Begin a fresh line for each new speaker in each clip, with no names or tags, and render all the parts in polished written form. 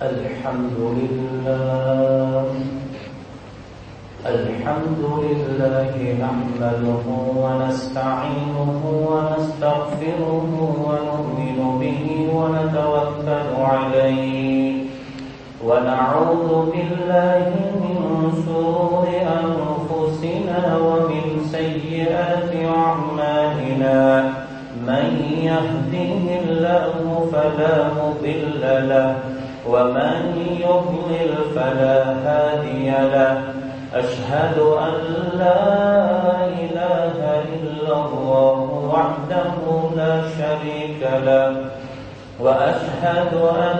الحمد لله نحمده ونستعينه ونستغفره ونؤمن به ونتوكل عليه ونعوذ بالله من شرور أنفسنا ومن سيئات أعمالنا من يهده الله فلا مضل له ومن يضلل فلا هادي له أشهد أن لا إله إلا الله وحده لا شريك له وأشهد أن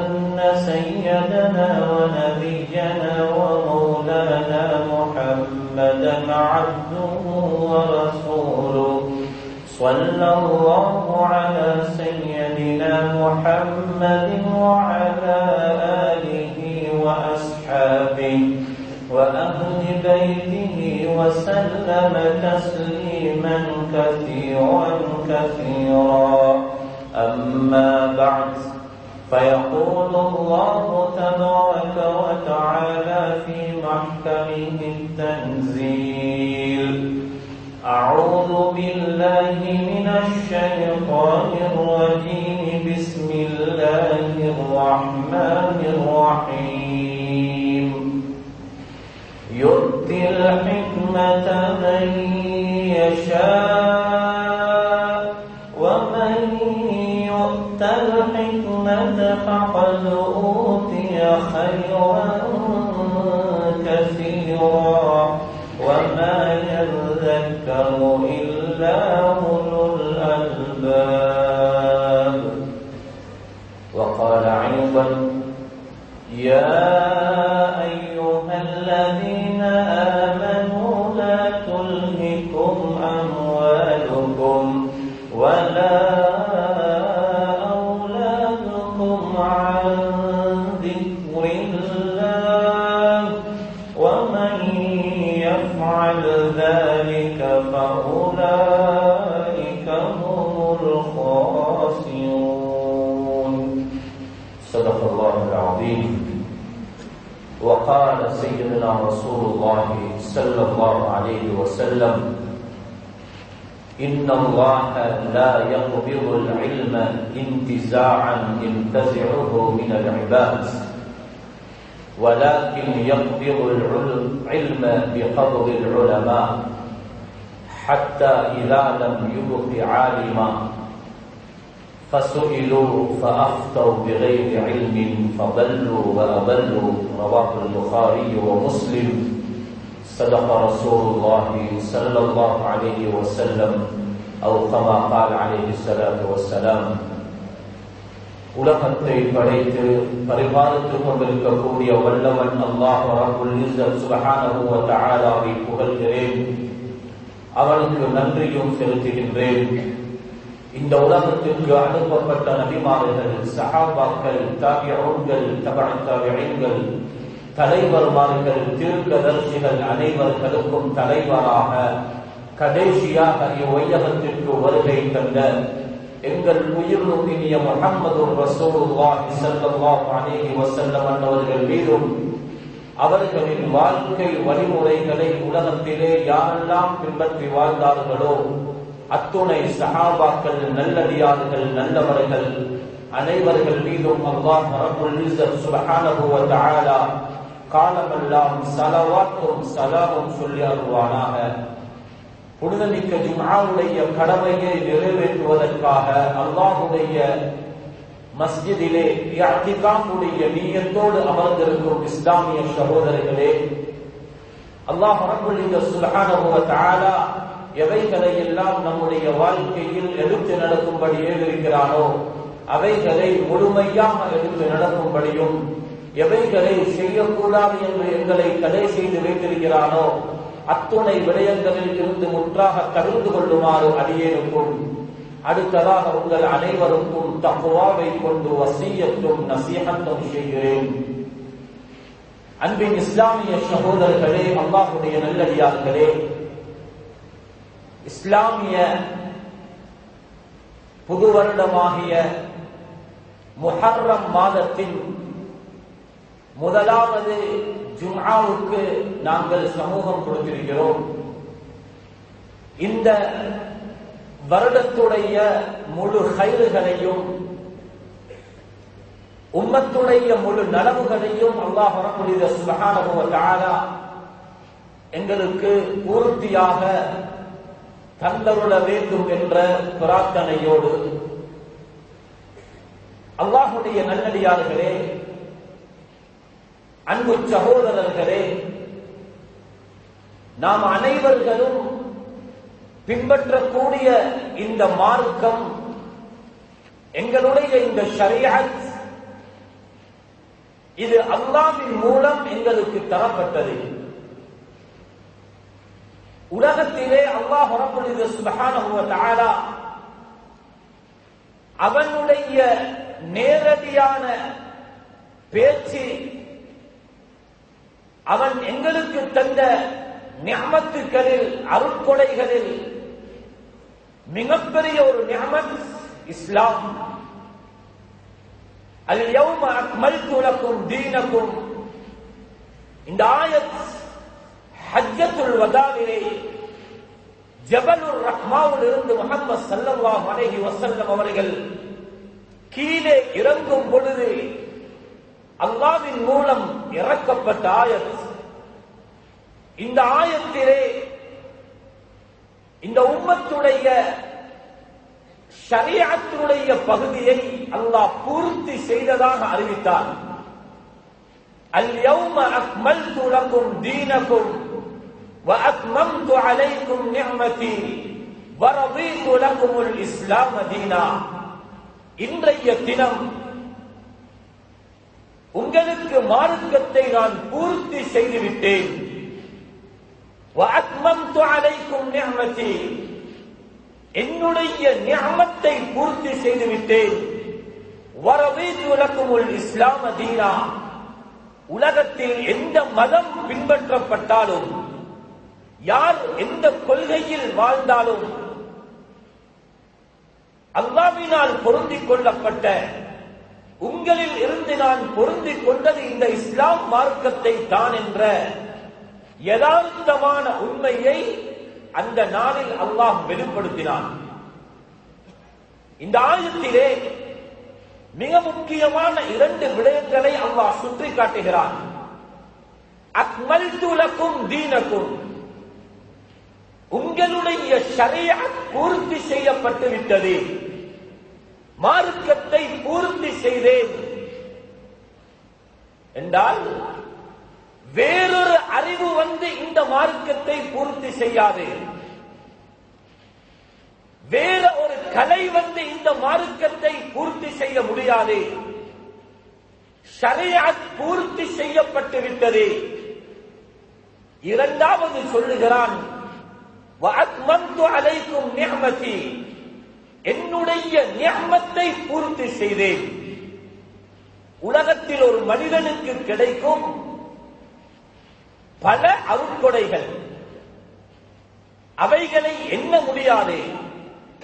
سيدنا ونبينا ومولانا محمدا عبده ورسوله صلى الله على سيدنا محمد وعلى آله وأصحابه وأهل بيته وسلم تسليما كثيرا أما بعد فيقول الله تبارك وتعالى في محكمه التنزيل أعوذ بالله من الشيطان الرجيم بسم الله الرحمن الرحيم يؤتي الحكمة من يشاء ومن يؤت الحكمة فقد أوتي خيرا كثيرا وما يذكر إلا أولو الألباب. وقال أيضا يا أيها الذين آمنوا لا تلهكم أموالكم ولا أولادكم عن ذكر الله ومن يفعل ذلك فأولئك هم الخاسرون. صدق الله العظيم. وقال سيدنا رسول الله صلى الله عليه وسلم إن الله لا يقبض العلم انتزاعا ينتزعه من العباد ولكن يقبض العلم بقبض العلماء حتى إذا لم يبق عالما فسئلوا فأفتوا بغير علم فضلوا وأضلوا. رواه البخاري ومسلم. صدق رسول الله صلى الله عليه وسلم أو كما قال عليه الصلاة والسلام. உலகத்தை படைத்து பரிபாலித்துக் கொண்டிருக்கக்கூடிய வல்லவன் அல்லாஹ் ரப்புல் இஸ்ஸத் சுப்ஹானஹு வ தஆலாவை புகழ்கிறேன், அவனுக்கு நன்றியும் செலுத்துகின்றேன். இந்த உலகத்திற்கு அனுப்பப்பட்ட நபிமார்கள், சஹாபாக்கள், தாபிஊன்கள், தபஅ தாபிஈன்கள், தலைவர்மார்கள், தீர்க்கதரிசிகள் அனைவர்களுக்கும் தலைவராக கடைசியாக இவ்வையகத்திற்கு வருகை தந்த எங்கள் உயிரினும் இனிய முஹம்மது ரசூலுல்லாஹி ஸல்லல்லாஹு அலைஹி வஸல்லம் அவர்கள் மீதும் அவர்களின் வாழ்க்கை வழிமுறைகளை உலகத்திலே யாரெல்லாம் பின்பற்றி வாழ்ந்தார்களோ அத்துணை சஹாபாக்கள், நல்லடியார்கள், நல்லவர்கள் அனைவர்கள் மீதும் அல்லாஹ் ரப்புல் இஸ்ஸத் சுப்ஹானஹு வ தஆலா காலமெல்லாம் ஸலவாத்தும் ஸலாமும் சொல்லி அருள்வானாக. புனிதமிக்க ஜும்ஆவுடைய கடமையை நிறைவேற்றுவதற்காக அல்லாஹ்வுடைய மஸ்ஜிதிலே இஅ்திகாஃபுடைய நிய்யத்தோடு அமர்ந்திருக்கும் இஸ்லாமிய சகோதரர்களே, அல்லாஹ் ரப்புல் இஸ்ஸத் சுப்ஹானஹு வ தஆலா எவைகளை எல்லாம் நம்முடைய வாழ்க்கையில் எடுத்து நடக்கும்படி ஏறிருக்கிறானோ அவைகளை முழுமையாக எடுத்து நடக்கும்படியும், எவைகளை செய்யக்கூடாது என்று எங்களை தடை செய்து வைத்திருக்கிறானோ அத்துணை விடயங்களில் இருந்து முற்றாக தவிர்த்து கொள்ளுமாறு அடியேனுக்கும் அடுத்ததாக உங்கள் அனைவருக்கும் தக்வாவை கொண்டு வசியத்தும் நசீஹத்தும் செய்கிறேன். அன்பின் இஸ்லாமிய சகோதரர்களே, அல்லாஹ்வுடைய நல்லடியார்களே, இஸ்லாமிய புது வருடமாகிய முஹர்ரம் மாதத்தின் முதலாவது ஜும்ஆவுக்கு நாங்கள் சமூகம் கொடுத்திருக்கிறோம். இந்த வருடத்துடைய முழு கைதுகளையும் உம்மத்துடைய முழு நலவுகளையும் அல்லாஹ் ரப்பல் சுப்ஹானஹு வ தஆலா எங்களுக்கு பூர்த்தியாக தந்தருள வேண்டும் என்ற பிரார்த்தனையோடு, அல்லாஹுடைய நல்லடியார்களே, அன்பு சகோதரர்களே, நாம் அனைவர்களும் பின்பற்றக்கூடிய இந்த மார்க்கம், எங்களுடைய இந்த ஷரீஅத், இது அல்லாஹ்வின் மூலம் எங்களுக்கு தரப்பட்டது. உலகத்திலே அல்லாஹ் ரப்பல் சுப்ஹானஹு வ தஆலா அவனுடைய நேரடியான பேச்சு, அவன் எங்களுக்கு தந்த நிஅமத்துகளில், அருட்கொடைகளில் மிகப்பெரிய ஒரு நிஅமத் இஸ்லாம். அல்-யௌம அக்மல்து லக்கும் தீனக்கும். இந்த ஆயத் ஹஜ்ஜத்துல் வதாவிலே ஜபலுர் ரஹ்மாவில் இருந்து முஹம்மது ஸல்லல்லாஹு அலைஹி வஸல்லம் அவர்கள் கீழே இறங்கும் பொழுது அல்லாஹ்வின் மூலம் இறக்கப்பட்ட ஆயத். இந்த ஆயத்திலே இந்த உம்மத்துடைய ஷரீஅத்துடைய பகுதியை அல்லாஹ் பூர்த்தி செய்ததாக அறிவித்தார். அல்-யௌம அக்மல்து லக்கும் தீனக்கும் வ அத்மம்து அலைக்கும் நிஅமதி வ ரதீது லக்குமுல் இஸ்லாம் தீனா. இன்றைய தினம் உங்களுக்கு மார்க்கத்தை நான் பூர்த்தி செய்துவிட்டேன். வ அத்மம்து அலைக்கும் நிஅமதி, என்னுடைய நிஅமத்தை பூர்த்தி செய்துவிட்டேன். வ ரதீது லக்குமுல் இஸ்லாம் தீனா, உலகத்தில் எந்த மதம் பின்பற்றப்பட்டாலும், யார் எந்த கொள்கையில் வாழ்ந்தாலும், அல்லாஹ்வினால் பொருந்திக் கொள்ளப்பட்ட, உங்களில் இருந்து நான் பொருந்திக் கொண்டது இந்த இஸ்லாம் மார்க்கத்தை தான் என்ற யதார்த்தமான உண்மையை அந்த நாளில் அல்லாஹ் வெளிப்படுத்தினான். இந்த ஆயத்திலே மிக முக்கியமான இரண்டு விடயங்களை அல்லாஹ் சுற்றி காட்டுகிறான். அக்மல்து லக்கும் தீனக்கும், உங்களுடைய ஷரீஅத் பூர்த்தி செய்யப்பட்டு விட்டது, மார்க்கத்தை பூர்த்தி செய்தேன் என்றால் வேறொரு அறிவு வந்து இந்த மார்க்கத்தை பூர்த்தி செய்யாது. வேற ஒரு கலை வந்து இந்த மார்க்கத்தை பூர்த்தி செய்ய முடியாது. ஷரீஅத் பூர்த்தி செய்யப்பட்டு விட்டது. இரண்டாவது சொல்லுகிறான், வ அத்மம்து அலைக்கும் நிஅமதி, என்னுடைய நிஅமத்தை பூர்த்தி செய்தேன். உலகத்தில் ஒரு மனிதனுக்கு கிடைக்கும் பல அருட்கொடைகள், அவைகளை எண்ண முடியாது,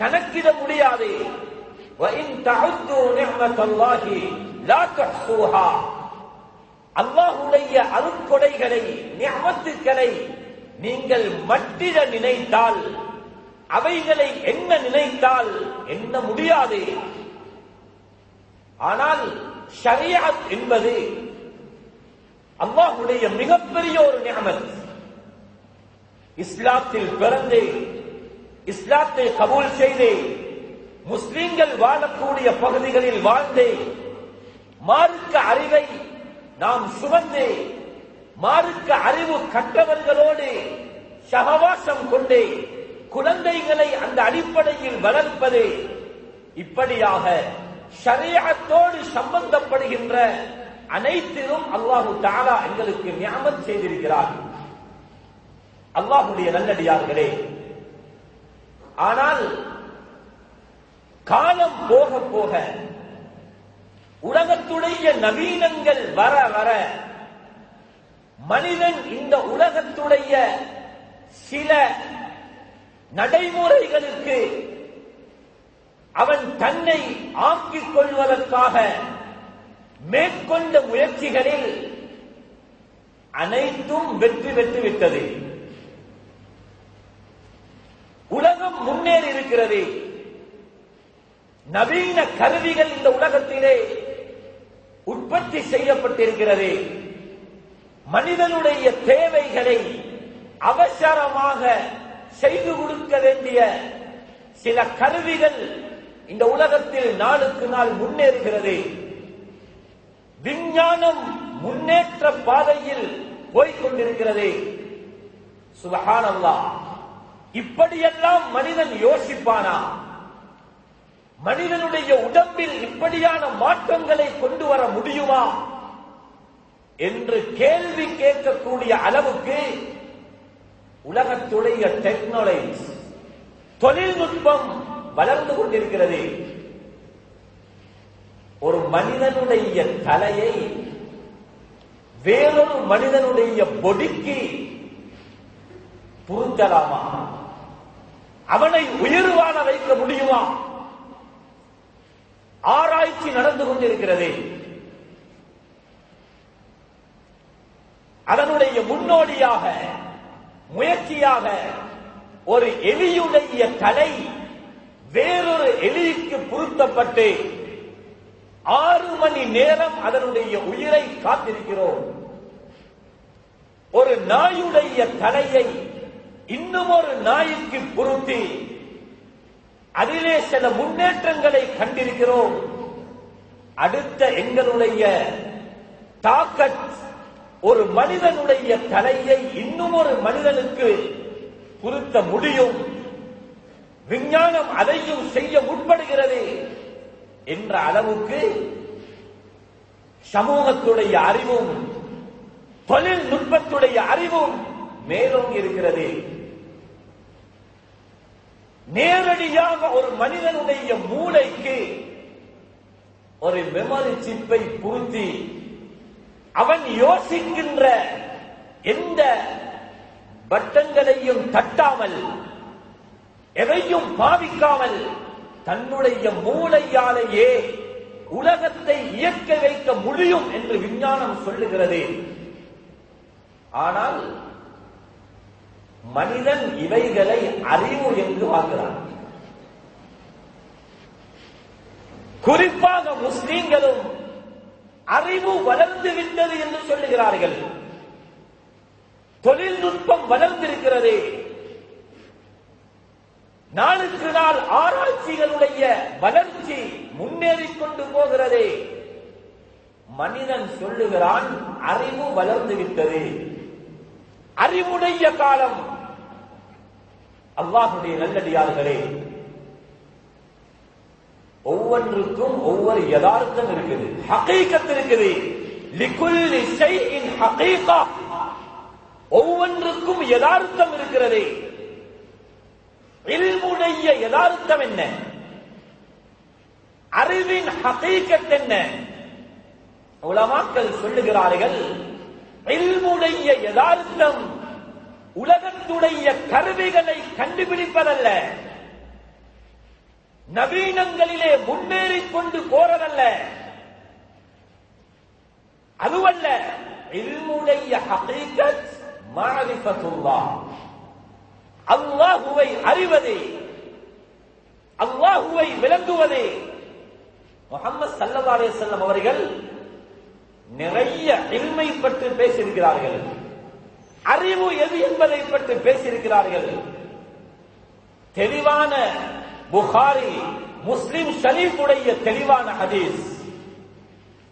கணக்கிட முடியாது. வஇன் தஅது நிஅமத்தல்லாஹி லா துஹ்ஸூஹா, அல்லாஹ்வுடைய அருட்கொடைகளை, நிஅமத்துக்களை நீங்கள் மட்டிட நினைத்தால், அவைகளை எண்ண நினைத்தால் எண்ண முடியாது. ஆனால் ஷரீஅத் என்பது அல்லாஹ்வுடைய மிகப்பெரிய ஒரு நிஅமத். இஸ்லாத்தில் பிறந்து, இஸ்லாத்தை கபூல் செய்து, முஸ்லிம்கள் வாழக்கூடிய பகுதிகளில் வாழ்ந்து, மார்க்க அறிவை நாம் சுமந்து, மார்க்க அறிவு கற்றவர்களோடு சகவாசம் கொண்டு குழந்தைகளை அந்த அடிப்படையில் வளர்ப்பது, இப்படியாக ஷரீஅத்தோடு சம்பந்தப்படுகின்ற அனைத்திலும் அல்லாஹு தஆலா எங்களுக்கு நிஅமத் செய்திருக்கிறார். அல்லாஹ்வுடைய நல்லடியார்களே, ஆனால் காலம் போக போக, உலகத்துடைய நவீனங்கள் வர வர, மனிதன் இந்த உலகத்துடைய சில நடைமுறைகளுக்கு அவன் தன்னை ஆக்கிக் கொள்வதற்காக மேற்கொண்ட முயற்சிகளில் அனைத்தும் வெற்றி பெற்று விட்டது. உலகம் முன்னேறி இருக்கிறது. நவீன கருவிகள் இந்த உலகத்திலே உற்பத்தி செய்யப்பட்டிருக்கிறது. மனிதனுடைய தேவைகளை அவசரமாக செய்து கொடுக்க வேண்டிய சில கருவிகள் இந்த உலகத்தில் நாளுக்கு நாள் முன்னேறுகிறது. விஞ்ஞானம் முன்னேற்ற பாதையில் போய்கொண்டிருக்கிறது. சுப்ஹானல்லாஹ். இப்படியெல்லாம் மனிதன் யோசிப்பானா? மனிதனுடைய உடம்பில் இப்படியான மாற்றங்களை கொண்டு வர முடியுமா என்று கேள்வி கேட்கக்கூடிய அளவுக்கு உலகத்துடைய டெக்னாலஜி, தொழில்நுட்பம் வளர்ந்து கொண்டிருக்கிறது. ஒரு மனிதனுடைய தலையை வேறொரு மனிதனுடைய பொடிக்கு பொருத்தலாமா? அவனை உயர்வான வைக்க முடியுமா? ஆராய்ச்சி நடந்து கொண்டிருக்கிறது. அதனுடைய முன்னோடியாக முயற்சியாக ஒரு எலியுடைய தலை வேறொரு எலிக்கு பொருத்தப்பட்டு 6 மணி நேரம் அதனுடைய உயிரை காத்திருக்கிறோம். ஒரு நாயுடைய தலையை இன்னும் ஒரு நாய்க்கு பொருத்தி அதிலே சில முன்னேற்றங்களை கண்டிருக்கிறோம். அடுத்த எங்களுடைய தாக்கத் ஒரு மனிதனுடைய தலையை இன்னும் ஒரு மனிதனுக்கு பொருத்த முடியும். விஞ்ஞானம் அதையும் செய்ய முற்படுகிறது என்ற அளவுக்கு சமூகத்துடைய அறிவும் தொழில்நுட்பத்துடைய அறிவும் மேலும் இருக்கிறது. நேரடியாக ஒரு மனிதனுடைய மூளைக்கு ஒரு மெமரி சிப்பை பொருத்தி அவன் யோசிக்கின்ற எந்த பட்டன்களையும் தட்டாமல் எதையும் பாவிக்காமல் தன்னுடைய மூளையாலேயே உலகத்தை இயக்க வைக்க முடியும் என்று விஞ்ஞானம் சொல்லுகிறது. ஆனால் மனிதன் இவைகளை அறிவு என்று வாங்குகிறான். குறிப்பாக முஸ்லிம்களும் அறிவு வளர்ந்து விட்டது என்று சொல்லுகிறார்கள். தொழில்நுட்பம் வளர்ந்திருக்கிறது. நாளுக்கு நாள் ஆராய்ச்சிகளுடைய வளர்ச்சி முன்னேறிக் கொண்டு போகிறது. மனிதன் சொல்லுகிறான் அறிவு வளர்ந்து விட்டது. அறிவுடைய காலம். அல்லாஹ்வுடைய நல்லடியார்களே, ஒவ்வொன்றுக்கும் ஒவ்வொரு யதார்த்தம் இருக்குது, ஹகீகத் இருக்குது. லிகுல்லி ஷைஇன் ஹகீகா, ஒவ்வொன்றுக்கும் யதார்த்தம் இருக்கிறது. இல்முடைய யதார்த்தம் என்ன? அறிவின் ஹகீகத் என்ன? உலமாக்கள் சொல்லுகிறார்கள், இல்முடைய யதார்த்தம் உலகத்துடைய கருவிகளை கண்டுபிடிப்பதல்ல, நவீனங்களிலே முன்னேறிக் கொண்டு போறதல்ல, அதுவல்ல. இல்முடைய ஹகீகத் மஅரிஃபத்துல்லாஹ், அல்லாஹுவை அறிவது, அல்லாஹுவை விளங்குவது. முஹம்மது ஸல்லல்லாஹு அலைஹி வஸல்லம் அவர்கள் நிறைய இல்மை பற்றி பேசியிருக்கிறார்கள். அறிவு எது என்பதை பற்றி பேசியிருக்கிறார்கள். தெளிவான புகாரி முஸ்லிம் ஷரீஃபுடைய தெளிவான ஹதீஸ்,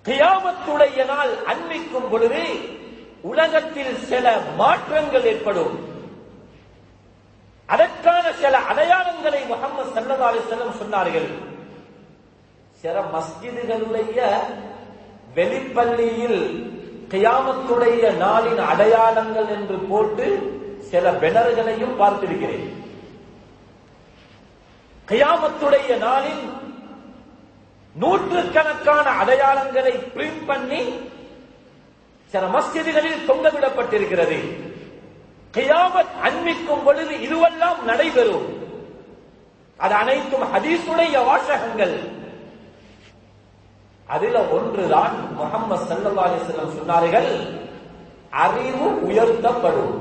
கியாமத்துடைய நாள் அன்மிக்கும் பொழுது உலகத்தில் சில மாற்றங்கள் ஏற்படும். அதற்கான சில அடையாளங்களை முஹம்மது ஸல்லல்லாஹு அலைஹி வஸல்லம் சொன்னார்கள். சில மஸ்ஜிதுகளுடைய வெளிப்பள்ளியில் கியாமத்துடைய நாளின் அடையாளங்கள் என்று போட்டு சில பெனர்களையும் பார்த்திருக்கிறேன். கியாமத்துடைய நாளின் நூற்றுக்கணக்கான அடையாளங்களை பிரிண்ட் பண்ணி சில மஸ்ஜிதுகளில் தொங்கவிடப்பட்டிருக்கிறது. கியாமத் அன்மிக்கும் பொழுது இதுவெல்லாம் நடைபெறும். அது அனைத்தும் ஹதீஸுடைய வாசகங்கள். அதில் ஒன்றுதான் முஹம்மது ஸல்லல்லாஹு அலைஹி வஸல்லம் சொன்னார்கள், அறிவு உயர்த்தப்படும்.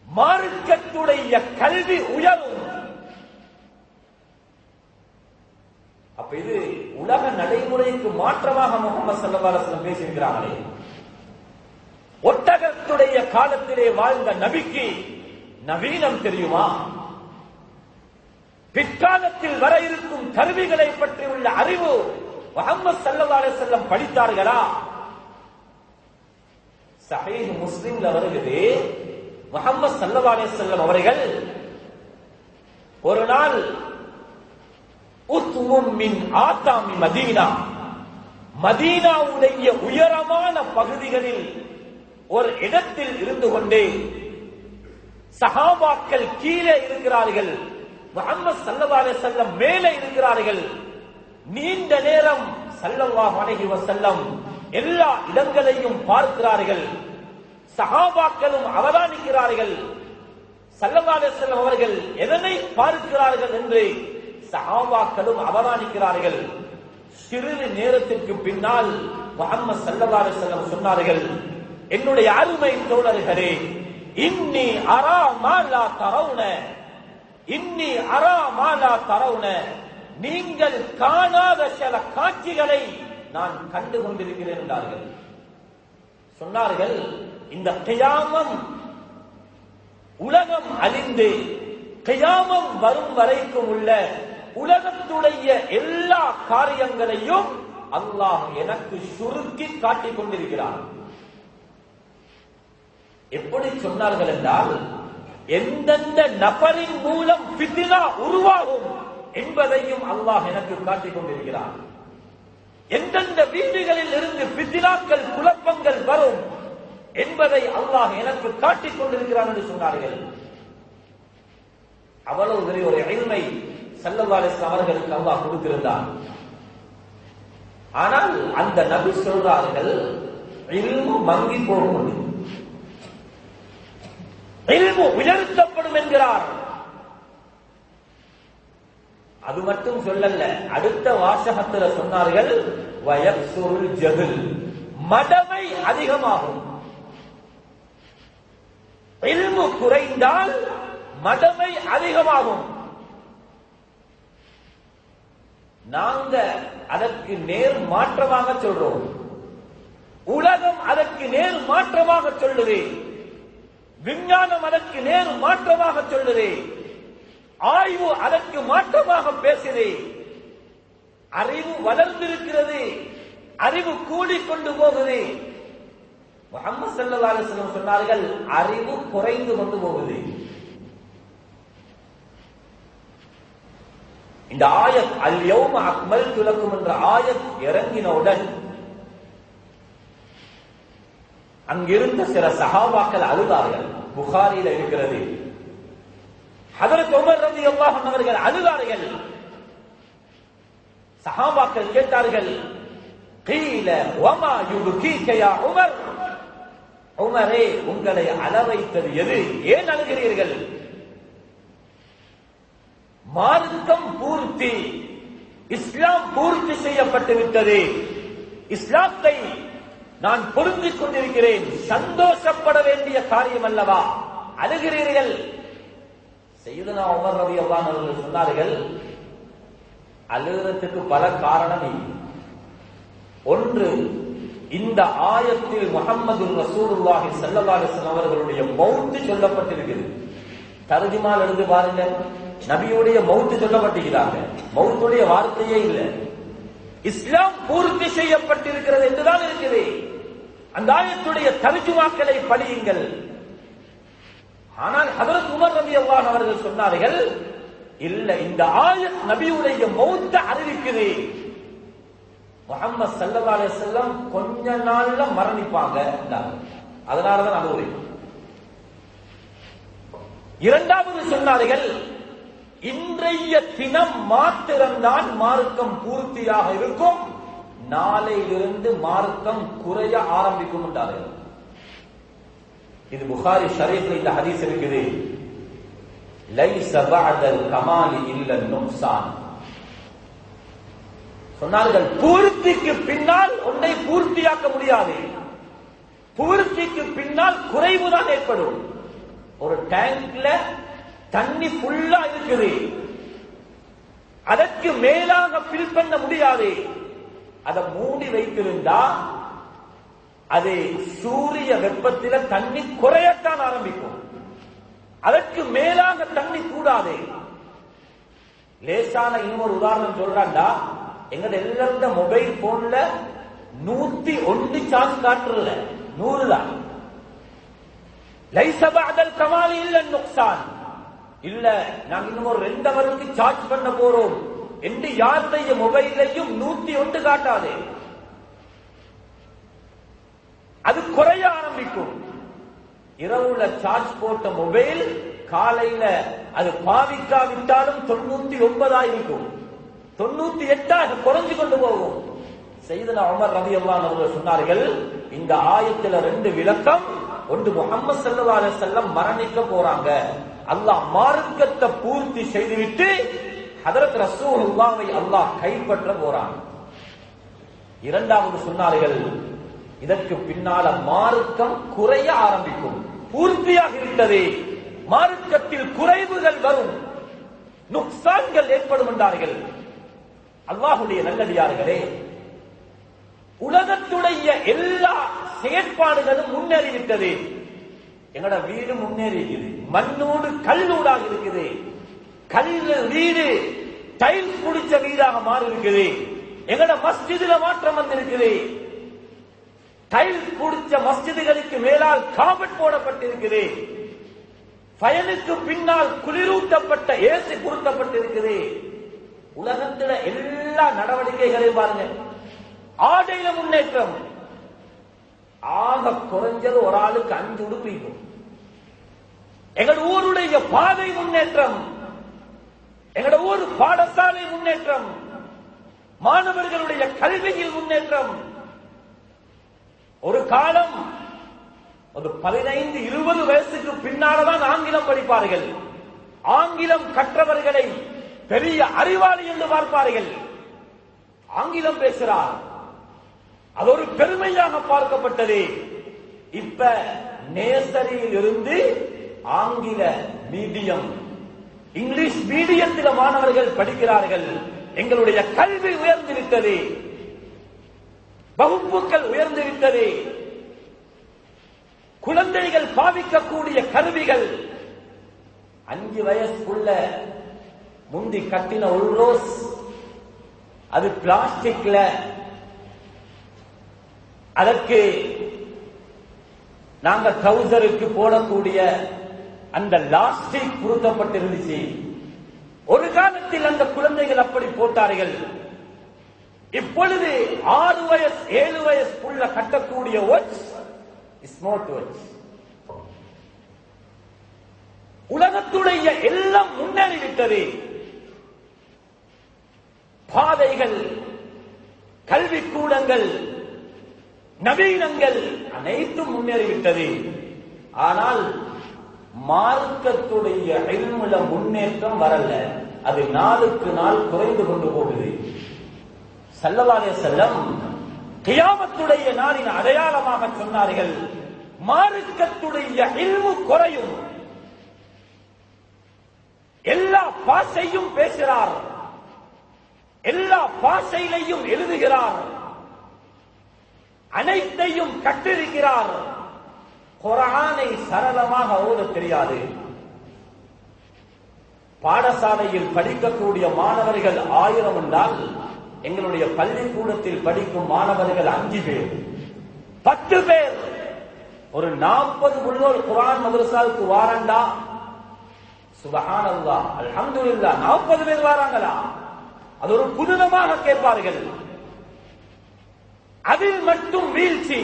மார்க்கத்துடைய கல்வி உயரும். அப்ப இது உலக நடைமுறைக்கு மாற்றமாக முஹம்மது ஸல்லல்லாஹு அலைஹி வஸல்லம் பேசியிருக்கிறார்களே. ஒட்டகத்துடைய காலத்திலே வாழ்ந்த நபிக்கு நவீனம் தெரியுமா? பிற்காலத்தில் வர இருக்கும் கருவிகளை பற்றி உள்ள அறிவு முஹம்மது ஸல்லல்லாஹு அலைஹி வஸல்லம் படித்தார்களா? சஹீஹ் முஸ்லிம்ல வருகிறது, முஹம்மது ஸல்லல்லாஹு அலைஹி வஸல்லம் அவர்கள் ஒரு நாள் உத்மும் மின் ஆத்தாமி மதீனா, மதீனாவுடைய உயரமான பகுதிகளில் ஒரு இடத்தில் இருந்து கொண்டே சஹாபாக்கள் கீழே இருக்கிறார்கள், முஹம்மது ஸல்லல்லாஹு அலைஹி வஸல்லம் மேலே இருக்கிறார்கள். நீண்ட நேரம் ஸல்லல்லாஹு அலைஹி வஸல்லம் எல்லா இடங்களையும் பார்க்கிறார்கள். சஹாபாக்களும் அவதானிக்கிறார்கள். ஸல்லல்லாஹு அலைஹி வஸல்லம் அவர்கள் எதனை பார்க்கிறார்கள் என்று சஹாபாக்களும் அவதானிக்கிறார்கள். சிறிது நேரத்திற்கு பின்னால் முஹம்மது ஸல்லல்லாஹு அலைஹி வஸல்லம் சொன்னார்கள், என்னுடைய அருமை தோழர்களே, இன்னி அரா மா லா தரவுன, இன்னி அரா மா லா தரவுன, நீங்கள் காணாத சில காட்சிகளை நான் கண்டு கொண்டிருக்கிறேன் என்றார்கள். சொன்னார்கள், இந்த கியாமம், உலகம் அழிந்து கியாமம் வரும் வரைக்கும் உள்ள உலகத்துடைய எல்லா காரியங்களையும் அல்லாஹ் எனக்கு சுருக்கி காட்டிக் கொண்டிருக்கிறார். எப்படி சொன்னார்கள் என்றால், எந்தெந்த நபரின் மூலம் ஃபித்னா உருவாகும் என்பதையும் அல்லாஹ் எனக்கு காட்டிக் கொண்டிருக்கிறார். எந்தெந்த வீடுகளில் இருந்து ஃபித்னாக்கள், குழப்பங்கள் வரும் என்பதை அல்லாஹ் எனக்கு காட்டிக் கொண்டிருக்கிறான் என்று சொன்னார்கள். அவ்வளவு பெரிய ஒரு இல்மை ஸல்லல்லாஹு அலைஹி வஸல்லம் அவர்களுக்கு அல்லாஹ் கொடுத்திருந்தார். ஆனால் அந்த நபி சொல்றார்கள், இல்மு மங்கி போகும், இல்மு உயர்த்தப்படும் என்கிறார். அது மட்டும் சொல்லல, அடுத்த வாசகத்தில் சொன்னார்கள், வயக்சுருல் ஜஹல், மடமை அதிகமாகும். இல்மு குறைந்தால் மடமை அதிகமாகும். நாங்க அதற்கு நேர் மாற்றமாக சொல்றோம், உலகம் அதற்கு நேர் மாற்றமாக சொல்லுது, விஞ்ஞானம் அதற்கு நேர் மாற்றமாக சொல்லுது, ஆய்வு அதற்கு மாற்றமாக பேசுது. அறிவு வளர்ந்திருக்கிறது, அறிவு கூடிக்கொண்டு போகுது. முஹம்மது ஸல்லல்லாஹு அலைஹி வஸல்லம் சொன்னார்கள், அறிவு குறைந்து கொண்டு போகுது. இந்த ஆயத் அல் யௌம அக்மல்து லக்கும் என்ற ஆயத் இறங்கினவுடன் அங்கிருந்த சில சஹாபாக்கள் அழுதார்கள். புகாரில இருக்கிறது. ஹஜ்ரத் உமர் ரலியல்லாஹு அன்ஹு அவர்கள் அழுதார்கள். சஹாபாக்கள் கேட்டார்கள், கீல வமா யுபகீக யா உமர், உமரே உங்களை அழ வைத்தது எது, ஏன் அழுகிறீர்கள்? மார்க்கம் பூர்த்தி, இஸ்லாம் பூர்த்தி செய்யப்பட்டு விட்டது, இஸ்லாத்தை நான் பொருந்திக் கொண்டிருக்கிறேன், சந்தோஷப்பட வேண்டிய காரியம் அல்லவா, அழுகிறீர்கள்? சையதுனா உமர் ரலியல்லாஹு அன்ஹு அவர்கள் சொன்னார்கள், அழுகிறதுக்கு பல காரணம் இல்லை. ஒன்று, இந்த ஆயத்தில் முஹம்மது ரசூலுல்லாஹி ஸல்லல்லாஹு அலைஹி வஸல்லம் அவர்களுடைய மௌத் சொல்லப்பட்டிருக்கிறது. தர்ஜுமால எழுந்து பாருங்க, நபியுடைய மௌத் சொல்லப்பட்டிருக்கிறாங்க, மௌத்துடைய வார்த்தையே இல்லை. இஸ்லாம் பூர்த்தி செய்யப்பட்டிருக்கிறது என்றுதான் இருக்குது. அந்த ஆயத்துடைய தர்ஜுமாக்களை படியுங்கள். ஆனால் ஹஜ்ரத் உமர் ரலியல்லாஹு அன்ஹு அவர்கள் சொன்னார்கள், இல்ல, இந்த ஆயத் நபியுடைய மௌத்த அறிவிக்குது. முஹம்மது ஸல்லல்லாஹு அலைஹி வஸல்லம் கொஞ்ச நாள்ல மரணிப்பாங்க, அதனாலதான் அழுகுறே. இரண்டாவது சொன்னார்கள், இன்றைய தினம் மாத்திரம்தான் மார்க்கம் பூர்த்தியாக இருக்கும், நாளையிலிருந்து மார்க்கம் குறைய ஆரம்பிக்கும் என்றார்கள். இது புகாரி ஷரீஃப்ல இந்த ஹதீஸ் இருக்குது. லைஸ பஅதல் கமாலி இல்ல நுக்சான், சொன்னார்கள், பூர்த்திக்கு பின்னால் ஒன்றை பூர்த்தியாக்க முடியாது. பூர்த்திக்கு பின்னால் குறைவுதான் ஏற்படும். ஒரு டேங்க்ல தண்ணி ஃபுல்லா இருக்குது, அதற்கு மேலாக ஃபில் பண்ண முடியாது. அதை மூடி வைத்திருந்தா அது சூரிய வெப்பத்தில் தண்ணி குறையத்தான் ஆரம்பிக்கும். அதற்கு மேலாக தண்ணி கூடாது. லேசான இன்னொரு உதாரணம் சொல்றாண்டா, எங்க எல்லா மொபைல் போன்ல 101 சார்ஜ் காட்டுறல 100 தான். லைஸ பஅதல் கமால் இல்ல நுக்சான். இல்ல நாங்க இன்னும் ஒரு 2 ஹவருக்கு சார்ஜ் பண்ண போறோம் என்று யாருடைய மொபைலையும் 101 காட்டாது. அது குறைய ஆரம்பிக்கும். இரவுல சார்ஜ் போட்ட மொபைல் காலையில அது பாவிக்காவிட்டாலும் 99 இருக்கும், 98 குறைஞ்சு கொண்டு போகும். சையதுனா உமர் ரலியல்லாஹு அன்ஹு சொன்னார்கள், இந்த ஆயத்துல 2 விளக்கம். ஒன்று, முஹம்மது ஸல்லல்லாஹு அலைஹி வஸல்லம் மரணிக்க போறாங்க, அல்லாஹ் மார்க்கத்தை பூர்த்தி செய்துவிட்டு ஹதரத் ரசூலுல்லாஹ்வை அல்லாஹ் கைப்பற்ற போறாங்க. இரண்டாவது சொன்னார்கள், இதற்கு பின்னால மார்க்கம் குறைய ஆரம்பிக்கும். பூர்த்தியாக இருந்தது, மார்க்கத்தில் குறைவுகள் வரும், நுக்சான்கள் ஏற்படும் என்றார்கள். அல்லாஹ்வுடைய நல்லடியார்களே, உலகத்துடைய எல்லா செயற்பாடுகளும் முன்னேறிவிட்டது. எங்கட வீடு முன்னேறி இருக்குது, மண்ணோடு கல்லூடாக இருக்குது. கல்லு வீடு டைல்ஸ் குடிச்ச வீடாக மாறி இருக்குது. எங்கட மஸ்ஜிதுல மாற்றம் வந்திருக்குது. டைல்ஸ் குடிச்ச மஸ்ஜிதுகளுக்கு மேலால் காபட் போடப்பட்டிருக்குது. ஃபயனுக்கு பின்னால் குளிரூட்டப்பட்ட ஏசி பொருத்தப்பட்டிருக்குது. உலகத்துல எல்லா நடவடிக்கைகளையும் பாருங்க. ஆடையில முன்னேற்றம். ஆக குறைஞ்சது ஒரு ஆளுக்கு 5 உடுப்பு இருக்கும். எங்கள் ஊருடைய பாதை முன்னேற்றம், எங்களோட ஊர் பாடசாலை முன்னேற்றம், மாணவர்களுடைய கல்வியில் முன்னேற்றம். ஒரு காலம் ஒரு 15-20 வயசுக்கு பின்னால்தான் ஆங்கிலம் படிப்பார்கள். ஆங்கிலம் கற்றவர்களை பெரிய அறிவாளி என்று பார்ப்பார்கள். ஆங்கிலம் பேசுகிறார், அது ஒரு பெருமையாக பார்க்கப்பட்டது. இப்ப நேசரியில் இருந்து ஆங்கில மீடியம், இங்கிலீஷ் மீடியத்தில் மாணவர்கள் படிக்கிறார்கள். எங்களுடைய கல்வி உயர்ந்துவிட்டது, வகுப்புகள் உயர்ந்துவிட்டது. குழந்தைகள் பாவிக்கக்கூடிய கருவிகள் 5 வயசுக்குள்ள முந்தி கட்டின உள்ரோஸ் அது பிளாஸ்டிக்ல, அதற்கு நாங்க ட்ரவுசருக்கு போடக்கூடிய அந்த லாஸ்டிக் பொருத்தப்பட்டிருந்துச்சு. ஒரு காலத்தில் அந்த குழந்தைகள் அப்படி போட்டார்கள். இப்பொழுது 6 வயசு 7 வயசுக்குள்ள கட்டக்கூடிய வாட்ச் ஸ்மார்ட் வாட்ச். உலகத்துடைய எல்லாம் முன்னேறிவிட்டது. பாதைகள், கல்விக்கூடங்கள், நவீனங்கள் அனைத்தும் முன்னேறிவிட்டது. ஆனால் மார்க்கத்துடைய இல்முல முன்னேற்றம் வரல. அது நாளுக்கு நாள் குறைந்து கொண்டு போகுது. ஸல்லல்லாஹு அலைஹி வஸல்லம் கியாமத்துடைய நாளின் அடையாளமாக சொன்னார்கள், மார்க்கத்துடைய இல்மு குறையும். எல்லா பாஷையும் பேசுகிறார், எல்லா பாஷையிலையும் எழுதுகிறார், அனைத்தையும் கற்றிருக்கிறார். குர்ஆனை சரளமாக ஓத தெரியாது. பாடசாலையில் படிக்கக்கூடிய மாணவர்கள் 1000 என்றால் எங்களுடைய பள்ளிக்கூடத்தில் படிக்கும் மாணவர்கள் 5 பேர் 10 பேர். ஒரு 40 உள்ளோர் குர்ஆன் மதரசாவுக்கு வாரண்டா, சுப்ஹானல்லாஹ் அல்ஹம்துலில்லாஹ் 40 பேர் வாராங்களா, அது ஒரு புதுனமாக கேட்பார்கள். அதில் மட்டும் வீழ்ச்சி.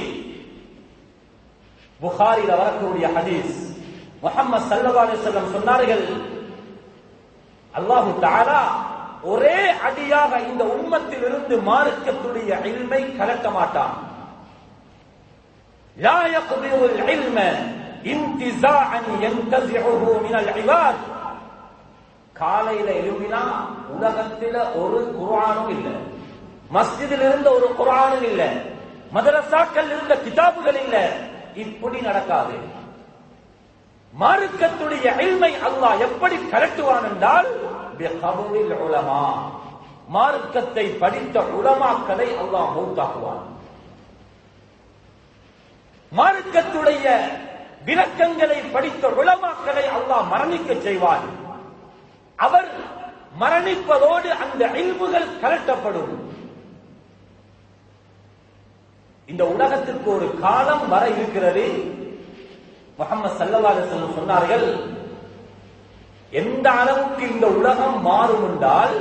புகாரில வரக்கூடிய ஹதீஸ், முஹம்மது ஸல்லல்லாஹு அலைஹி வஸல்லம் சொன்னார்கள், அல்லாஹ் தஆலா ஒரே அடியாக இந்த உம்மத்தில் இருந்து மார்க்கத்துடைய இல்மை கலட்ட மாட்டான். லா யக்பிருல் இல்ம இன்திஸாஅன் யன்தஸிஹு மினல் இபாத். காலையில எழும்பினா உலகத்தில் ஒரு குர்ஆனும் இல்லை, மஸ்ஜிதில் இருந்த ஒரு குர்ஆன் இல்ல, மதரசாக்கள் இருந்த கிதாபுகள் இல்ல. இப்படி நடக்காது. மார்க்கத்துடைய இல்மை அல்லாஹ் எப்படி கரட்டுவான் என்றால் பிகபுல் உலமா, மார்க்கத்தை படித்த உலமாக்களை அல்லாஹ் மௌத்தாக்குவான். மார்க்கத்துடைய விளக்கங்களை படித்த உலமாக்களை அல்லாஹ் மரணிக்க செய்வான். அவர் மரணிப்பதோடு அந்த இல்முகள் கலட்டப்படும். இந்த உலகத்திற்கு ஒரு காலம் வர இருக்கிறது. முஹம்மது ஸல்லல்லாஹு அலைஹி வஸல்லம் சொன்னார்கள், எந்த அளவுக்கு இந்த உலகம் மாறும் என்றால்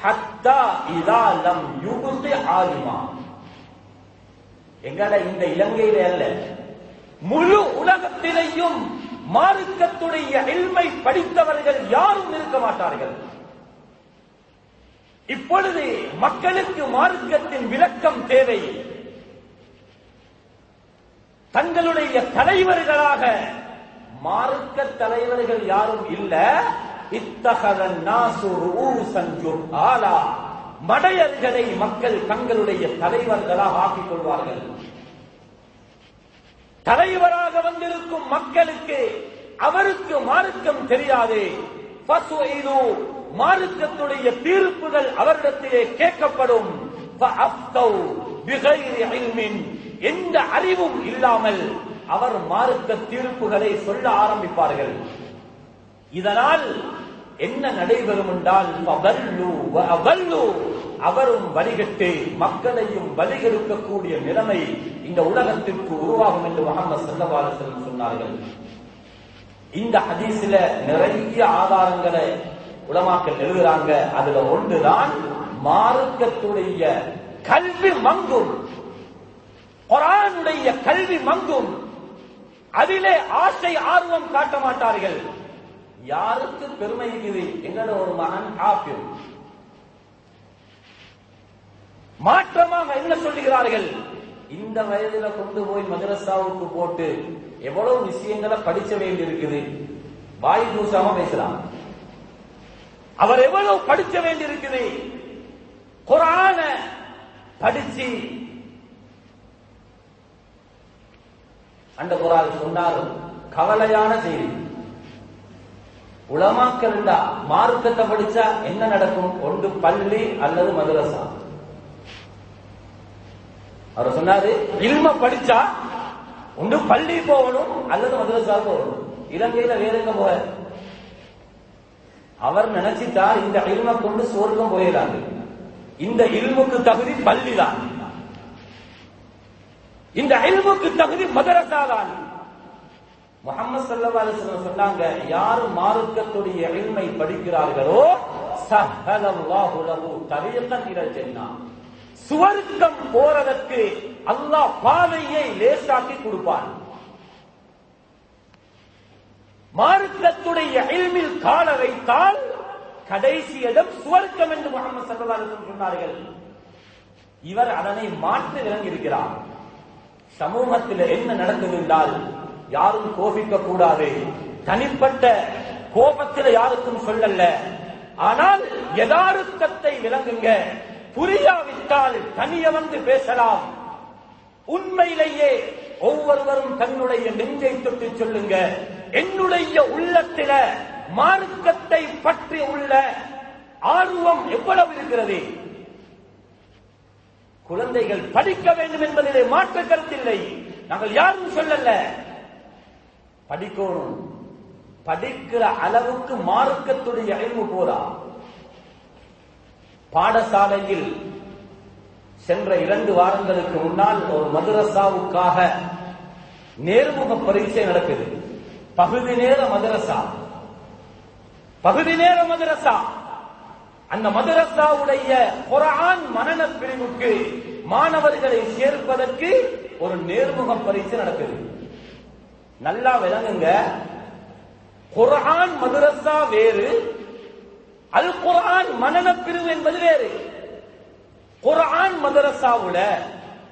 ஹத்தா இதா லம் யுப்தி ஆலிமா, எங்கட இந்த இலங்கையிலே அல்ல, முழு உலகத்திலேயும் மார்க்கத்துடைய இல்மை படித்தவர்கள் யாரும் இருக்க மாட்டார்கள். இப்பொழுது மக்களுக்கு மார்க்கத்தின் விளக்கம் தேவை. தங்களுடைய தலைவர்களாக மார்க்க தலைவர்கள் யாரும் இல்ல. இத்தகதன் நாசு ரூஸன் ஜுஹாலா, மடையர்களை மக்கள் தங்களுடைய தலைவர்களாக ஆக்கிக் கொள்வார்கள். தலைவராக வந்திருக்கும் மக்களுக்கு அவருக்கு மார்க்கம் தெரியாது. ஃபஸ்வைது, மார்க்கத்துடைய தீர்ப்புகள் அவரிடத்திலே கேட்கப்படும். ஃபஅஃப்தௌ பிகைரி இல்மின், எந்த அறிவும் இல்லாமல் அவர் மார்க்க தீர்ப்புகளை சொல்ல ஆரம்பிப்பார்கள். இதனால் என்ன நடைபெறும் என்றால் அவரும் வழிகட்டு மக்களையும் வழிகெடுக்கக்கூடிய நிலைமை இந்த உலகத்திற்கு உருவாகும் என்று முஹம்மது ஸல்லல்லாஹு அலைஹி வஸல்லம் சொன்னார்கள். இந்த ஹதீஸில நிறைய ஆதாரங்களை உலமாக்கள் எழுதுறாங்க. அதுல ஒன்றுதான் மார்க்கத்துடைய கல்வி மங்கும், குர்ஆனுடைய கல்வி மங்கும். அதிலே ஆசை ஆர்வம் காட்ட மாட்டார்கள். யாருக்கு பெருமை இருக்குது? எங்களோட ஒரு மகன் ஹாஃபிஸ். மாற்றமாக என்ன சொல்லுகிறார்கள்? இந்த வயதில கொண்டு போய் மதரசாவுக்கு போட்டு எவ்வளவு விஷயங்களை படிச்ச வேண்டி இருக்குது. வாய் பூசாம பேசலாம். அவர் எவ்வளவு படிச்ச வேண்டி இருக்குது. குர்ஆன படிச்சு அந்த குர்ஆன் சொன்னார். கவலையான செய்தி. உலமாக்கள் மார்க்கத்தை படிச்சா என்ன நடக்கும்? ஒன்று பள்ளி அல்லது மதரசா. அவர் சொன்னாரு, இல்ம படிச்சா ஒன்று பள்ளி போகணும் அல்லது மதரசா போகணும். இலங்கையில வேற எங்க போக? அவர் நினைச்சிட்டா இந்த இல்ம கொண்டு சொர்க்கம் போயிடாது. இந்த இல்முக்கு தகுதி பள்ளி தான், இந்த இல்முக்கு தகுதி மதரசா தான். முஹம்மது ஸல்லல்லாஹு அலைஹி வஸல்லம் சொன்னாங்க, யார் மார்க்கத்துடைய இல்மை படிக்கிறார்களோ ஸஹலல்லாஹு லஹு தரீகன் இலல் ஜன்னah, சுவர்க்கம் போறதற்கு அல்லாஹ் பாதையை லேசாக்கி கொடுப்பான். மார்க்கத்துடைய இல்மில் கால வைத்தால் கடைசி இடம் சுவர்க்கம் என்று முஹம்மது ஸல்லல்லாஹு அலைஹி வஸல்லம் சொன்னார்கள். இவர் அதனை மாற்றி விளங்கி இருக்கிறார். சமூகத்தில் என்ன நடக்குது என்றால் யாரும் கோபிக்க கூடாது. தனிப்பட்ட கோபத்தில் யாருக்கும் சொல்லல. ஆனால் யதார்த்தத்தை விளங்குங்க. புரியாவிட்டால் தனிய வந்து பேசலாம். உண்மையிலேயே ஒவ்வொருவரும் தன்னுடைய நெஞ்சை தொட்டு சொல்லுங்க, என்னுடைய உள்ளத்தில மார்க்கத்தை பற்றி உள்ள ஆர்வம் எவ்வளவு இருக்கிறது. குழந்தைகள் படிக்க வேண்டும் என்பதிலே மாற்று கருத்தில்லை. நாங்கள் யாரும் சொல்லல, படிக்கணும். படிக்கிற அளவுக்கு மார்க்கத்துடைய இல்மு போதா. பாடசாலையில் சென்ற 2 வாரங்களுக்கு முன்னால் ஒரு மதரசாவுக்காக நேர்முக பரீட்சை நடக்குது. பகுதி நேர மதரசா, பகுதி நேர மதரசா. அந்த மதரசாவுடைய குர்ஆன் மனன பிரிவுக்கு மாணவர்களை சேர்ப்பதற்கு ஒரு நேர்முக பரீட்சை நடக்குது. நல்லா விளங்குங்க, குர்ஆன் மதரசா வேறு, அல் குர்ஆன் மனன பிரிவு என்பது வேறு. குர்ஆன் மதரசாவுல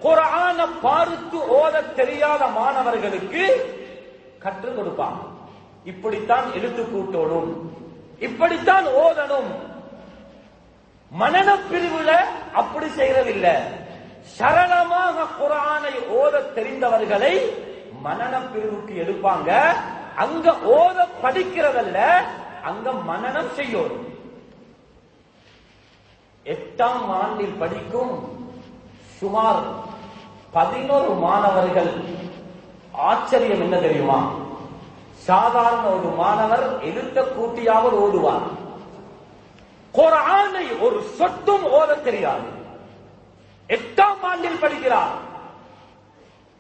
குர்ஆன பார்த்து ஓத தெரியாத மாணவர்களுக்கு கற்றுக் கொடுப்பாங்க. இப்படித்தான் எழுத்து கூட்டணும், இப்படித்தான் ஓதணும்.
மனன பிரிவுல அப்படி செய்யறதில்ல. சரளமாக குர்ஆனை ஓத தெரிந்தவர்களை மனன பிரிவுக்கு எடுப்பாங்க. அங்க ஓத படிக்கிறதல்ல, அங்க மனனம் செய்யும். 8ஆம் ஆண்டில் படிக்கும் சுமார் 11 மாணவர்கள். ஆச்சரியம் என்ன தெரியுமா? சாதாரண ஒரு மாணவர் எழுத்த கூட்டியாவது ஓதுவார். குர்ஆனை ஒரு சொட்டும் ஓத தெரியாது. 8ஆம் ஆண்டில் படிக்கிறார்,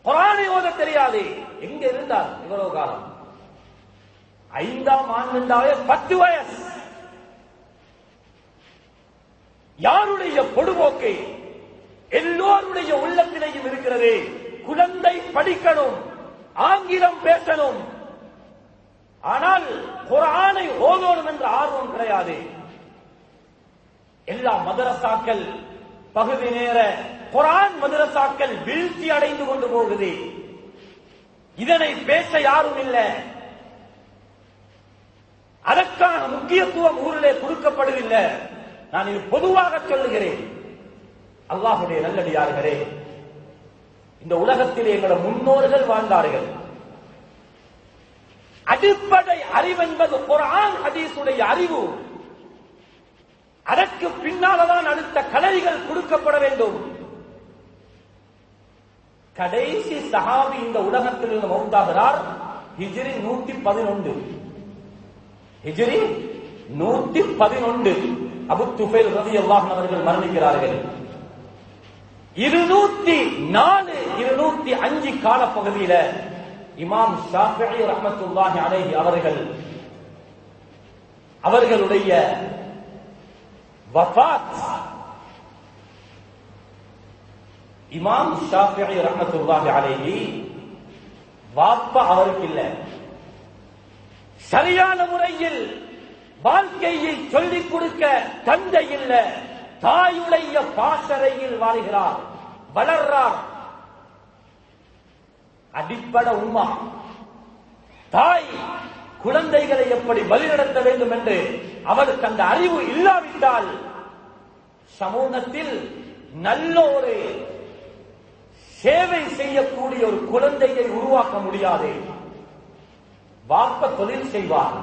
குர்ஆனை ஓத தெரியாது. எங்க இருந்தார் இவ்வளவு காலம்? 5ஆம் ஆண்டாவே 10 வயசு. யாருடைய பொடுபோக்கு எல்லோருடைய உள்ளத்திலேயும் இருக்கிறது. குழந்தை படிக்கணும், ஆங்கிலம் பேசணும், ஆனால் குர்ஆனை ஓதணும் என்ற ஆர்வம் கிடையாது. எல்லா மதரசாக்கள், பகுதி நேர குர்ஆன் மதரசாக்கள் வீழ்ச்சி அடைந்து கொண்டு போகுது. இதனை பேச யாரும் இல்லை. அதற்கான முக்கியத்துவம் ஊரிலே கொடுக்கப்படுவதில்லை. நான் இது பொதுவாக சொல்லுகிறேன். அல்லாஹ்வுடைய நல்லடியார்களே, இந்த உலகத்திலே எங்களோட முன்னோர்கள் வாழ்ந்தார்கள். அடிப்படை அறிவென்பது குர்ஆன் ஹதீஸுடைய அறிவு. அதற்கு பின்னால்தான் அடுத்த கலைகள் கொடுக்கப்பட வேண்டும். கடைசி சஹாபி இந்த உலகத்திலிருந்து மௌத்தாகிறார் ஹிஜ்ரி 111. ஹிஜ்ரி 111 அபூ துஃபைல் ரலியல்லாஹு அன்ஹு அவர்கள் மரணிக்கிறார்கள். 204 205 கால பகுதியில இமாம் ஷாஃபிஈ ரஹ்மத்துல்லாஹி அலைஹி அவர்களுடைய வஃபாத். இமாம் ஷாஃபிஈ ரஹ்மத்துல்லாஹி அலைஹி வாப்பா அவருக்கு இல்ல. சரியான முறையில் வாழ்க்கையை சொல்லிக் கொடுக்க தந்தை இல்ல. தாயுடைய பாசறையில் வாழ்கிறார், வளர்றார். அடிப்படை உம்மா, தாய் குழந்தைகளை எப்படி வழிநடத்த வேண்டும் என்று அவருக்கு அந்த அறிவு இல்லாவிட்டால் சமூகத்தில் நல்ல ஒரு சேவை செய்யக்கூடிய ஒரு குழந்தையை உருவாக்க முடியாது. வாப்ப தொழில் செய்வார்,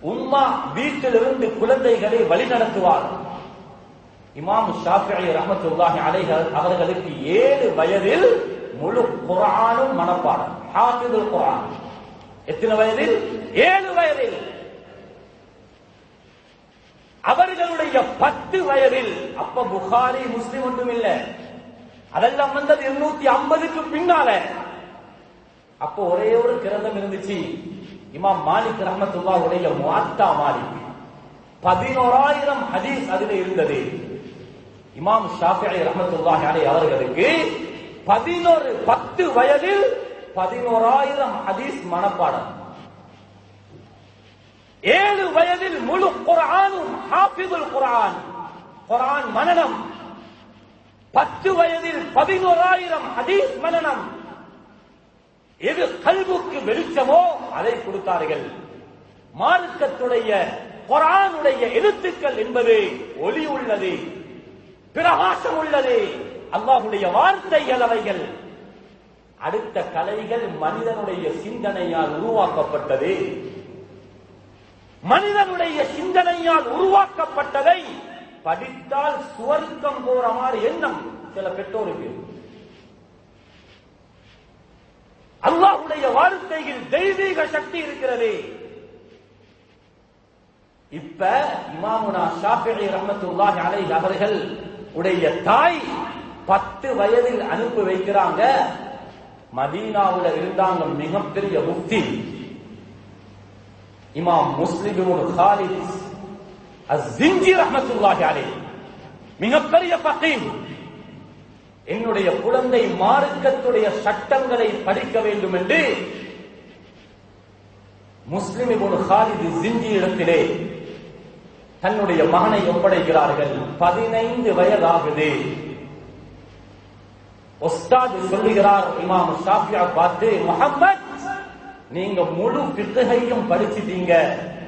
உம்மா வீட்டிலிருந்து குழந்தைகளை வழிநடத்துவார். இமாம் ஷாஃபிஈ ரஹ்மத்துல்லாஹி அலைஹி அவர்களுக்கு 7 வயதில் முழு குர்ஆனும் மனப்பாடம், ஹாஃபிதுல் குர்ஆன். எத்தனை வயதில்? 7 வயதில். அவர்களுடைய 10 வயதில், அப்ப புகாரி முஸ்லிம் ஒன்றும் இல்ல, அதெல்லாம் வந்தது 250க்கு பின்னால. அப்போ ஒரே ஒரு கிரந்தம் இருந்துச்சு, இமாம் மாலிக் ரஹ்மத்துல்லாஹுடைய முஅத்தா மாலிக். 11,000 ஹதீஸ் அதில் இருந்தது. இமாம் ஷாஃபிஈ ரஹ்மத்துல்லாஹி அலைஹி அவர்களுக்கு 10 வயதில் 11,000 ஹதீஸ் மனப்பாடம். 7 வயதில் முழு குர்ஆனும் ஹாஃபிதுல் குர்ஆன், குர்ஆன் மனனம். 10 வயதில் 11,000 ஹதீஸ் மனனம். எது கல்புக்கு வெளிச்சமோ அதை கொடுத்தார்கள். மார்க்கத்துடைய குர்ஆனுடைய எழுத்துக்கள் என்பது ஒளி உள்ளது, பிரகாசம் உள்ளது, அல்லாஹ்வுடைய வார்த்தைகள் அவைகள். அடுத்த கலைகள் மனிதனுடைய சிந்தனையால் உருவாக்கப்பட்டது. மனிதனுடைய சிந்தனையால் உருவாக்கப்பட்டதை படித்தால் சுவர்க்கம் போற மாதிரி எண்ணம் சில பெற்றோருக்கு. அல்லாஹ்வுடைய வார்த்தையில் தெய்வீக சக்தி இருக்கிறது. இப்ப இமாமுனா ஷாஃபிஈ ரஹ்மத்துல்லாஹி அலைஹி அவர்கள் உடைய தாய் 10 வயதில் அனுப்பி வைக்கிறாங்க. மதீனாவுல இருந்தாங்க மிகப்பெரிய முஃப்தி இமாம் முஸ்லிம் இப்னு காலித் அஸ்-ஸிஞ்சி ரஹ்மத்துல்லாஹி அலைஹி, மிகப்பெரிய ஃபகீஹ். என்னுடைய குழந்தை மார்க்கத்துடைய சட்டங்களை படிக்க வேண்டும் என்று முஸ்லிம் இப்னு காலித் அஸ்-ஸிஞ்சி இடத்திலே தன்னுடைய மகனை ஒப்படைக்கிறார்கள். 15 வயதாகுது. உஸ்தாத் சொல்லுகிறார் இமாம் ஷாஃபிஈ பார்த்து, முஹம்மத், நீங்க முழு ஃபிக்ஹையும் படிச்சிட்டீங்க,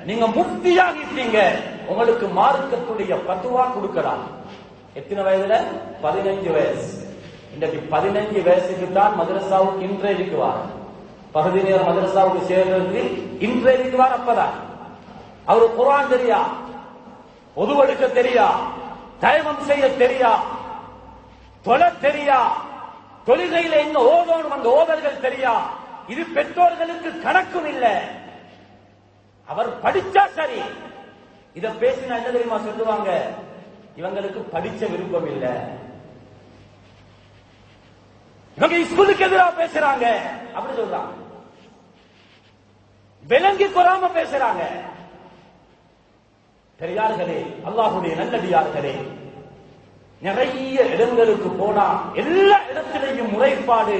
நீங்க முஃப்தியாகிட்டீங்க, உங்களுக்கு மார்க்கத்துடைய பத்துவா கொடுக்கலாம். எத்தனை வயதுல? 15 வயசு. இன்றைக்கு 15 வயசுக்கு தான் மதரசாவுக்கு இன்றைக்குவார். பகுதி நேர மதரசாவுக்கு சேர்றது இன்றைக்குவார். அப்பதான் அவரு குர்ஆன் தெரியா, ஒதுவெடுக்க தெரியா, தயமம் செய்ய தெரியா, தொழ தெரியா, தொழுகையில என்ன ஓதணும் அந்த ஓதல்கள் தெரியா. இது பெற்றோர்களுக்கு கணக்கும் இல்லை. அவர் படிச்சா சரி. இத பேசினா என்ன தெரியுமா சொல்லுவாங்க? இவங்களுக்கு படிச்ச விருப்பம் இல்லை, இவங்க ஸ்கூலுக்கு எதிராக பேசுறாங்க அப்படி சொல்றாங்க. விலங்கி கொறாம பேசுறாங்க. பெரியார்களே, அல்லாஹ்வுடைய நல்லடியார்களே, நிறைய இடங்களுக்கு போனா எல்லா இடத்திலையும் முறைப்பாடு.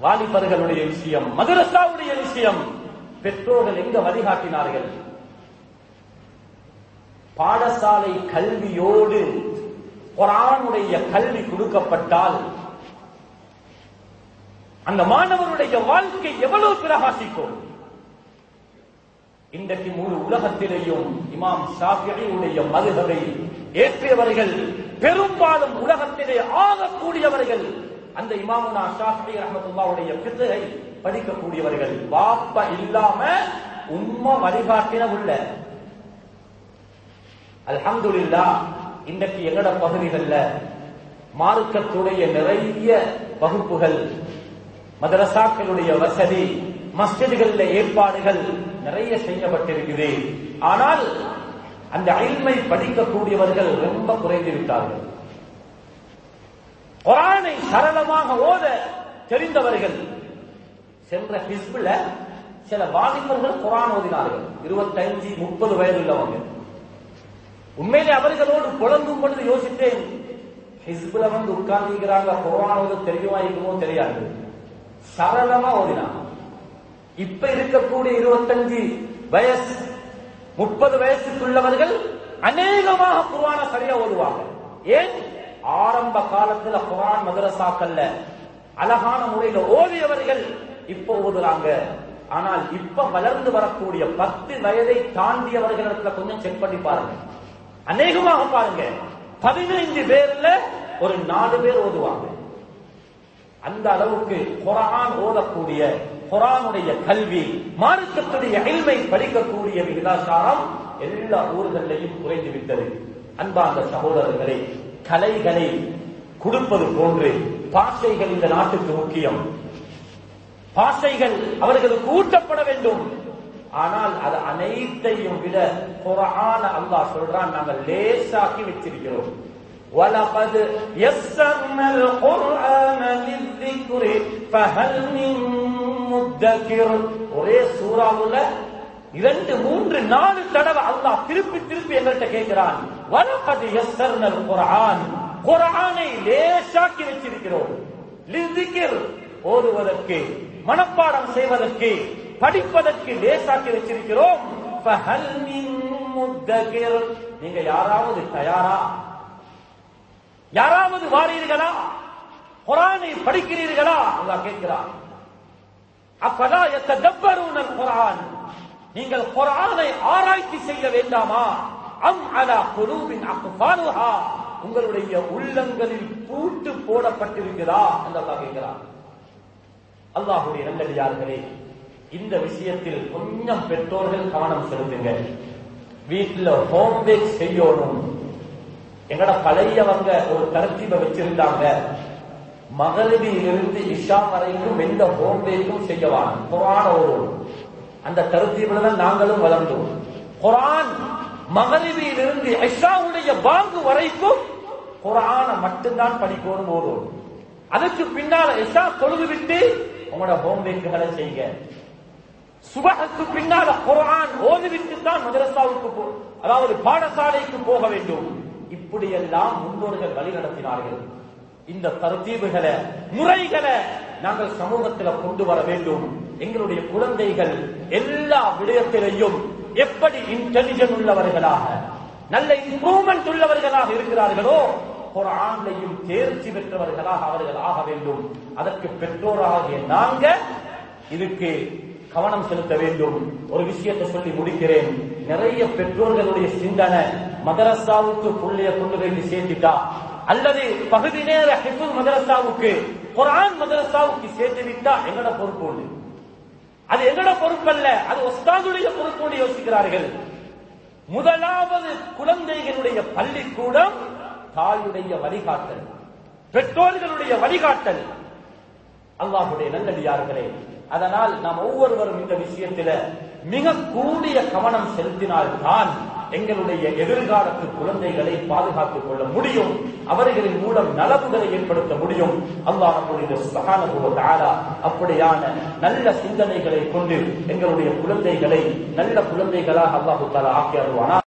வாலிபர்களுடைய விஷயம், மதரசாவுடைய விஷயம். பெற்றோர்கள் எங்க வழிகாட்டினார்கள்? பாடசாலை கல்வியோடு குர்ஆனுடைய கல்வி கொடுக்கப்பட்டால் அந்த மாணவருடைய வாழ்க்கை எவ்வளவு பிரகாசிக்கும். இன்றைக்கு முழு உலகத்திலேயும் இமாம் ஷாஃபிஈயுடைய மதுஹபை ஏற்றியவர்கள், பெரும்பாலும் உலகத்திலே ஆகக்கூடியவர்கள் அந்த இமாமுனா ஷாஃபிஈ ரஹ்மத்துல்லாஹுடைய ஃபிக்ஹை படிக்கக்கூடியவர்கள். வாப்ப இல்லாம உம்மா வழிகாட்டின உள்ள. அல்ஹம்துலில்லாஹ், இன்றைக்கு எங்கட பகுதிகளில் மார்க்கத்துடைய நிறைய வகுப்புகள், மதரசாக்களுடைய வசதி, மஸ்ஜிதுகளில் ஏற்பாடுகள் நிறைய செய்யப்பட்டிருக்குது. ஆனால் அந்த இல்மை படிக்கக்கூடியவர்கள் ரொம்ப குறைந்து விட்டார்கள். குர்ஆனை சரளமாக ஓத தெரிந்தவர்கள். சென்ற ஹிஸ்புல சில வாலிபர்கள் குர்ஆன் ஓதினார்கள். 25-30 வயது உள்ளவங்க. உண்மையிலே அவர்களோடு புலம்பும் பொழுது யோசித்தேன், ஹிஸ்புல வந்து உட்கார்ந்துக்கிறாங்க, குர்ஆன் ஓத தெரியுமா இருக்குமோ தெரியாது, சரளமா ஓதினாங்க. இப்ப இருக்கக்கூடிய 25 வயசு 30 வயசுக்குள்ளவர்கள் அநேகமாக குர்ஆன சரியா ஓதுவாங்க. ஏன்? ஆரம்ப காலத்துல குர்ஆன் மதரசாக்கல்ல அழகான முறையில ஓதியவர்கள் இப்ப ஓதுறாங்க. ஆனால் இப்ப வளர்ந்து வரக்கூடிய 10 வயதை தாண்டியவர்களிடத்துல கொஞ்சம் செக் பண்ணி பாருங்க. அநேகமாக பாருங்க, 15 பேர்ல ஒரு 4 பேர் ஓதுவாங்க. அந்த அளவுக்கு குர்ஆன் ஓதக்கூடிய, குர்ஆனுடைய கல்வி, மார்க்கத்துடைய இல்மை படிக்கக்கூடிய விகிதாசாரம் எல்லா ஊர்களிலையும் குறைந்து விட்டது. அன்பார்ந்த சகோதரர்களே, கலைகளை கொடுப்பது போன்று பாஷைகள் இந்த நாட்டுக்கு முக்கியம். பாஷைகள் அவர்களுக்கு ஊட்டப்பட வேண்டும். ஆனால் அது அனைத்தையும் விட குர்ஆன் அல்லாஹ் சொல்றான், நாங்கள் லேசாக்கி வச்சிருக்கிறோம். وَلَقَدْ يَسَّرْنَا الْقُرْآنَ لِلذِّكْرِ فَهَلْ مِن مُّدَّكِرٍ. ஒரே சூராவுல 2, 3, 4 தடவை அல்லாஹ் திருப்பி எங்கள்கிட்ட கேட்கிறான், وَلَقَدْ يَسَّرْنَا الْقُرْآنَ, குர்ஆனை லேசாக்கி வச்சிருக்கிறோம். லிذிக்ர், ஓதுவதற்கு, மனப்பாடம் செய்வதற்கு, படிப்பதற்கு லேசாக்கி வச்சிருக்கிறோம். فَهَلْ مِن مُّدَّكِرٍ, நீங்க யாராவது தயாரா? யாராவது வாரீர்களா? குர்ஆனை படிக்கிறீர்களா? அல்லாஹ் கேட்கிறார். அஃபலா யததப்பரூனல் குர்ஆன், நீங்கள் குர்ஆனை ஆராய்ச்சி செய்ய வேண்டாமா? அம் அலா குலூபின் அக்ஃபாலுஹா, உங்களுடைய உள்ளங்களில் பூட்டு போடப்பட்டிருக்கிறதா என்று அல்லாஹ் கேட்கிறார். அல்லாஹ்வுடைய நல்லடியார்களே, இந்த விஷயத்தில் கொஞ்சம் பெற்றோர்கள் கவனம் செலுத்துங்க. வீட்டுல ஹோம்வொர்க் செய்யணும். எங்கட பழையவங்க ஒரு தரத்தீபை வச்சிருந்தாங்க, மகரிபிலிருந்து இஷா வரைக்கும் எந்த ஹோம்வொர்க்கும் செய்யவான், குர்ஆன் ஓதும். அந்த தரத்தீபில தான் நாங்களும் வளர்ந்தோம். குர்ஆன் மகரிபிலிருந்து இஷாவுடைய பாங்கு வரைக்கும் குர்ஆனை மட்டும்தான் படிக்கணும், ஓதும். அதுக்கு பின்னால இஷா தொழுது விட்டு உங்களோட ஹோம்வொர்க்குகளை செய்யுங்க. சுபஹுக்கு பின்னால குர்ஆன் ஓதிவிட்டு தான் மதரசாவுக்கு அதாவது பாடசாலைக்கு போக வேண்டும். இப்படியெல்லாம் முன்னோர்கள் வழி நடத்தினார்கள். இந்த தர்தீபுகளை, முறைகளை நாங்கள் சமூகத்தில் கொண்டு வர வேண்டும். எங்களுடைய குழந்தைகள் எல்லா விடயத்திலையும் எப்படி இன்டெலிஜென்ட் உள்ளவர்களாக, நல்ல இம்ப்ரூவ்மெண்ட் உள்ளவர்களாக இருக்கிறார்களோ, குர்ஆன்லையும் தேர்ச்சி பெற்றவர்களாக அவர்கள் ஆக வேண்டும். அதற்கு பெற்றோராகிய நாங்க இதுக்கு கவனம் செலுத்த வேண்டும். ஒரு விஷயத்தை சொல்லி முடிக்கிறேன். நிறைய பெற்றோர்களுடைய சிந்தனை மதரசாவுக்கு புள்ளைய கொண்டு போய் சேர்த்துட்டா அல்லது பகுதி நேர ஹிஃபுல் மதரசாவுக்கு குர்ஆன் மதரசாவுக்கு சேர்த்து விட்டா எங்கட பொறுப்பு உண்டு. அது எங்கட பொறுப்பல்ல, அது உஸ்தாதுடைய பொறுப்போடு யோசிக்கிறார்கள். முதலாவது குழந்தைகளுடைய பள்ளிக்கூடம் தாயுடைய வழிகாட்டல், பெற்றோர்களுடைய வழிகாட்டல். அல்லாஹ்வுடைய நல்லடியார்களே, அதனால் நாம் ஒவ்வொருவரும் இந்த விஷயத்தில மிக கூடிய கவனம் செலுத்தினால்தான் எங்களுடைய எதிர்காலத்து குழந்தைகளை பாதுகாத்துக் கொள்ள முடியும், அவர்களின் மூலம் நலவுகளை ஏற்படுத்த முடியும். அல்லாஹ் நம்முடைய சுப்ஹானஹு வ தஆலா அப்படியான நல்ல சிந்தனைகளை கொண்டு எங்களுடைய குழந்தைகளை நல்ல குழந்தைகளாக அல்லாஹ் தஆலா ஆக்கி அருள்வானாக.